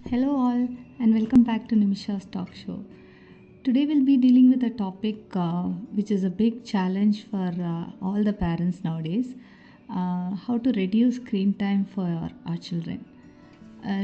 Hello, all, and welcome back to Nimisha's talk show. Today, we'll be dealing with a topic which is a big challenge for all the parents nowadays, how to reduce screen time for our children.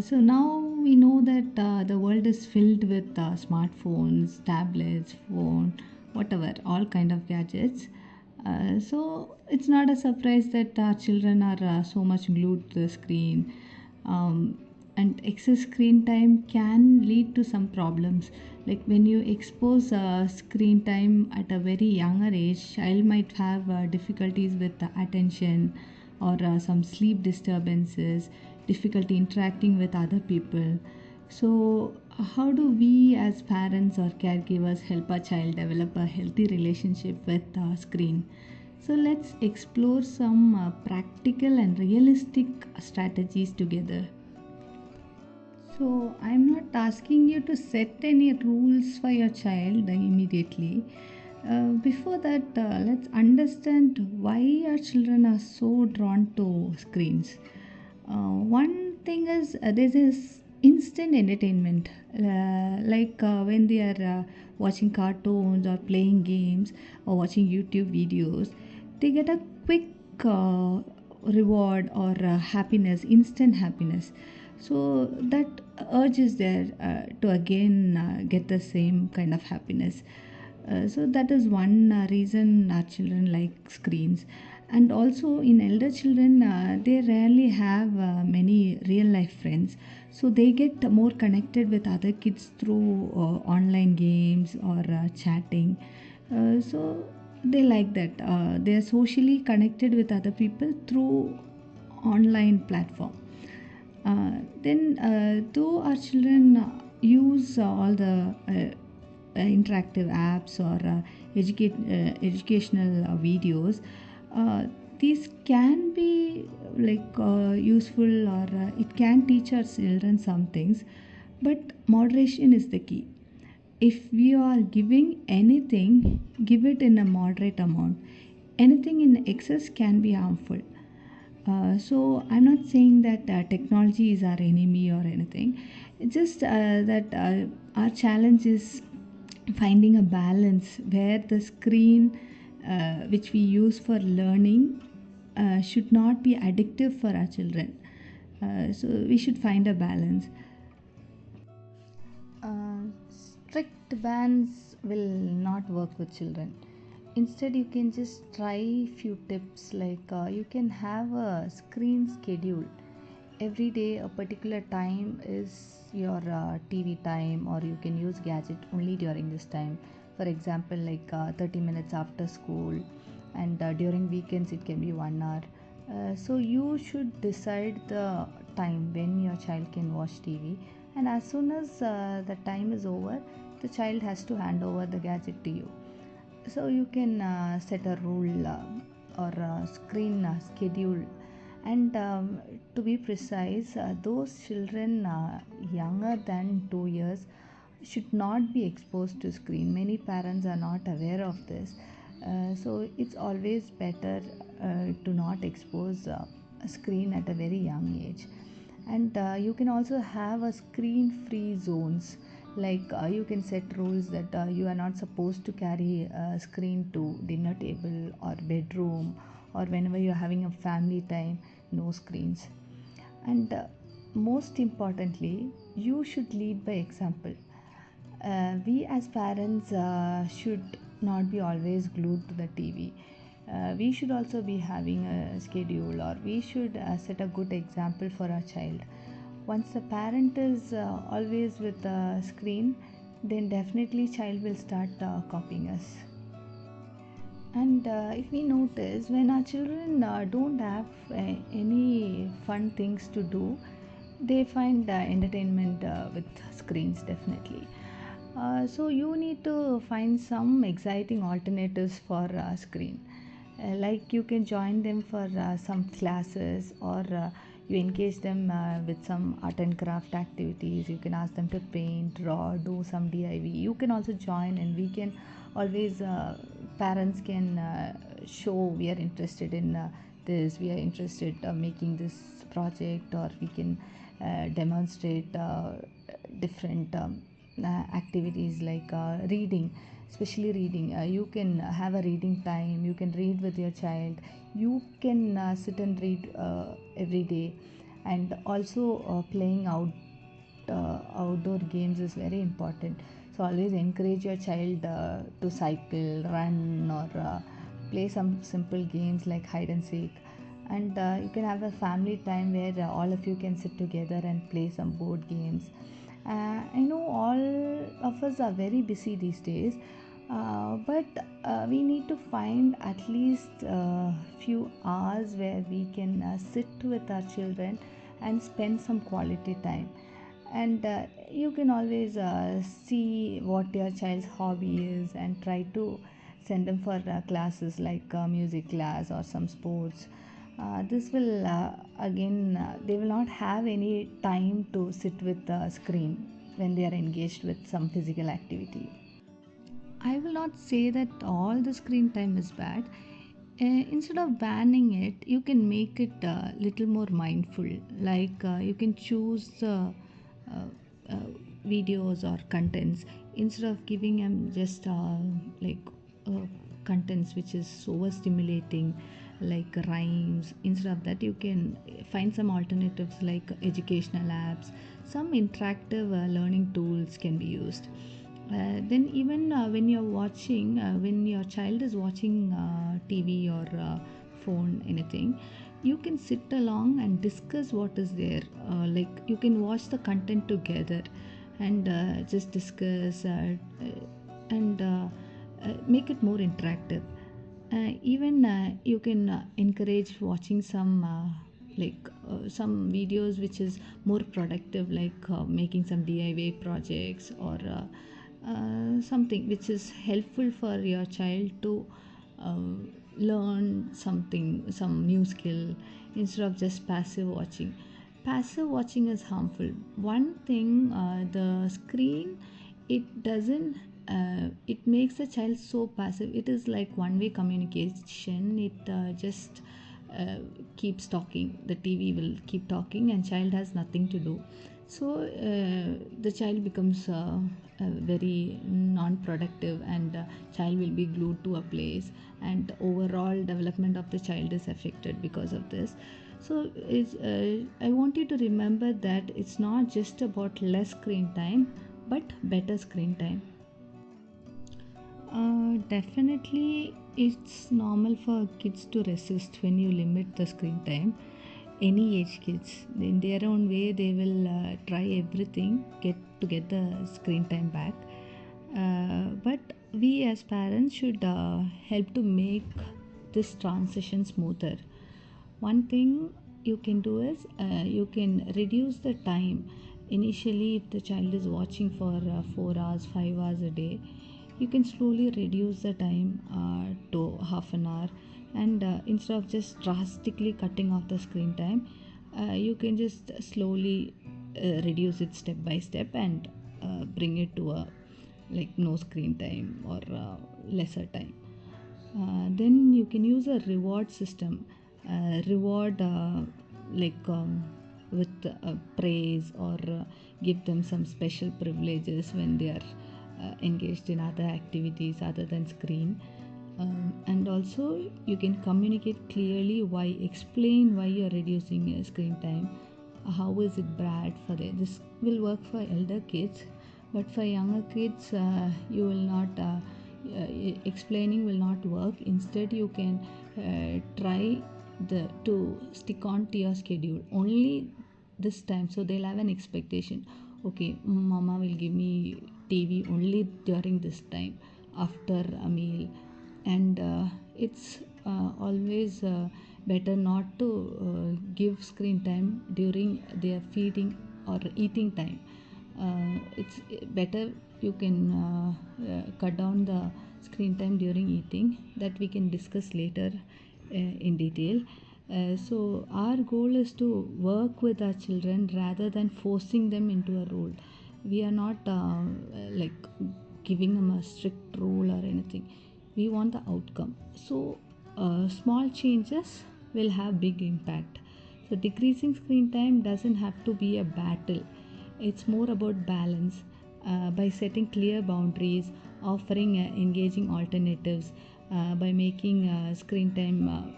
So, now we know that the world is filled with smartphones, tablets, phone, whatever, all kind of gadgets. So, it's not a surprise that our children are so much glued to the screen. Um, and excess screen time can lead to some problems, like when you expose screen time at a very younger age, child might have difficulties with the attention or some sleep disturbances, difficulty interacting with other people. So how do we as parents or caregivers help our child develop a healthy relationship with screen? So let's explore some practical and realistic strategies together. So, I'm not asking you to set any rules for your child immediately. Before that, let's understand why our children are so drawn to screens. One thing is this is instant entertainment, when they are watching cartoons or playing games or watching YouTube videos, they get a quick uh, reward or happiness, instant happiness. So that urge is there to again get the same kind of happiness. So that is one reason our children like screens. And also in elder children, they rarely have many real life friends. So they get more connected with other kids through online games or chatting. So they like that. They are socially connected with other people through online platform. Though our children use all the interactive apps or educational videos, uh, these can be useful, or it can teach our children some things, but moderation is the key. If we are giving anything, give it in a moderate amount. Anything in excess can be harmful. So I'm not saying that technology is our enemy or anything. It's just that our challenge is finding a balance where the screen, which we use for learning, should not be addictive for our children. So we should find a balance. Strict bans will not work with children. Instead, you can just try few tips, like you can have a screen schedule. Every day, a particular time is your TV time, or you can use gadget only during this time. For example, 30 minutes after school, and during weekends, it can be 1 hour. So you should decide the time when your child can watch TV, and as soon as the time is over, the child has to hand over the gadget to you. So you can set a rule or a screen schedule. And to be precise, those children younger than 2 years should not be exposed to screen. Many parents are not aware of this. So it's always better to not expose a screen at a very young age. And you can also have a screen free zones, you can set rules that you are not supposed to carry a screen to dinner table or bedroom, or whenever you're having a family time, no screens. And most importantly, you should lead by example. We as parents should not be always glued to the TV. We should also be having a schedule, or we should set a good example for our child. Once the parent is always with the screen, then definitely child will start copying us. And if we notice, when our children don't have any fun things to do, they find entertainment with screens, definitely. So you need to find some exciting alternatives for screen. Like you can join them for some classes, or you engage them with some art and craft activities. You can ask them to paint, draw, do some DIY. You can also join, and we can always parents can show we are interested in this, we are interested making this project, or we can demonstrate different activities like reading, especially reading. You can have a reading time, you can read with your child, you can sit and read every day. And also playing outdoor games is very important. So always encourage your child to cycle, run, or play some simple games like hide and seek. And you can have a family time where all of you can sit together and play some board games. I know all of us are very busy these days, but we need to find at least a few hours where we can sit with our children and spend some quality time. And you can always see what your child's hobby is and try to send them for classes like music class or some sports. This will again they will not have any time to sit with the screen when they are engaged with some physical activity. I will not say that all the screen time is bad. Instead of banning it, you can make it a little more mindful. Like you can choose uh, uh, videos or contents instead of giving them just like uh, contents which is overstimulating, like rhymes. Instead of that, you can find some alternatives like educational apps. Some interactive learning tools can be used. Then even when your child is watching TV or phone, anything, you can sit along and discuss what is there. Like you can watch the content together and just discuss and make it more interactive. Even you can encourage watching some videos which is more productive, like making some DIY projects or something which is helpful for your child to uh, learn something, some new skill, instead of just passive watching. Passive watching is harmful. One thing, the screen, it doesn't it makes the child so passive. It is like one way communication. It just uh, keeps talking. The TV will keep talking and child has nothing to do. So the child becomes very non-productive, and child will be glued to a place, and overall development of the child is affected because of this. So I want you to remember that it's not just about less screen time but better screen time. Definitely, it's normal for kids to resist when you limit the screen time. Any age kids, in their own way, they will try everything to get the screen time back. But we as parents should help to make this transition smoother. One thing you can do is you can reduce the time. Initially, if the child is watching for 4 hours, 5 hours a day, you can slowly reduce the time to half an hour. And instead of just drastically cutting off the screen time, you can just slowly reduce it step by step and bring it to a like no screen time or lesser time. Then you can use a reward system. Reward like with praise, or give them some special privileges when they are engaged in other activities other than screen. And also you can communicate clearly why, explain why you are reducing your screen time. How is it bad for them? This will work for elder kids, but for younger kids you will not explaining will not work. Instead you can try to stick on to your schedule only this time, so they'll have an expectation. Okay, mama will give me TV only during this time after a meal. And it's always better not to give screen time during their feeding or eating time. It's better you can cut down the screen time during eating. That we can discuss later in detail. So our goal is to work with our children rather than forcing them into a role. We are not like giving them a strict rule or anything. We want the outcome. So small changes will have big impact. So decreasing screen time doesn't have to be a battle. It's more about balance. By setting clear boundaries, offering engaging alternatives, by making screen time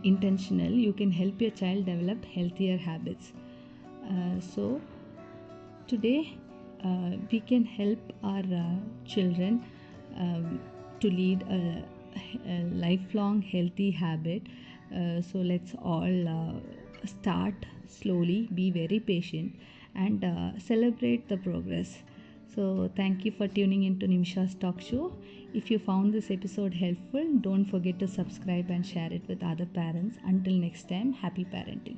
intentional, you can help your child develop healthier habits. So today we can help our children to lead a lifelong healthy habit. So let's all start slowly, be very patient, and celebrate the progress. So thank you for tuning into Nimisha's talk show. If you found this episode helpful, don't forget to subscribe and share it with other parents. Until next time, happy parenting.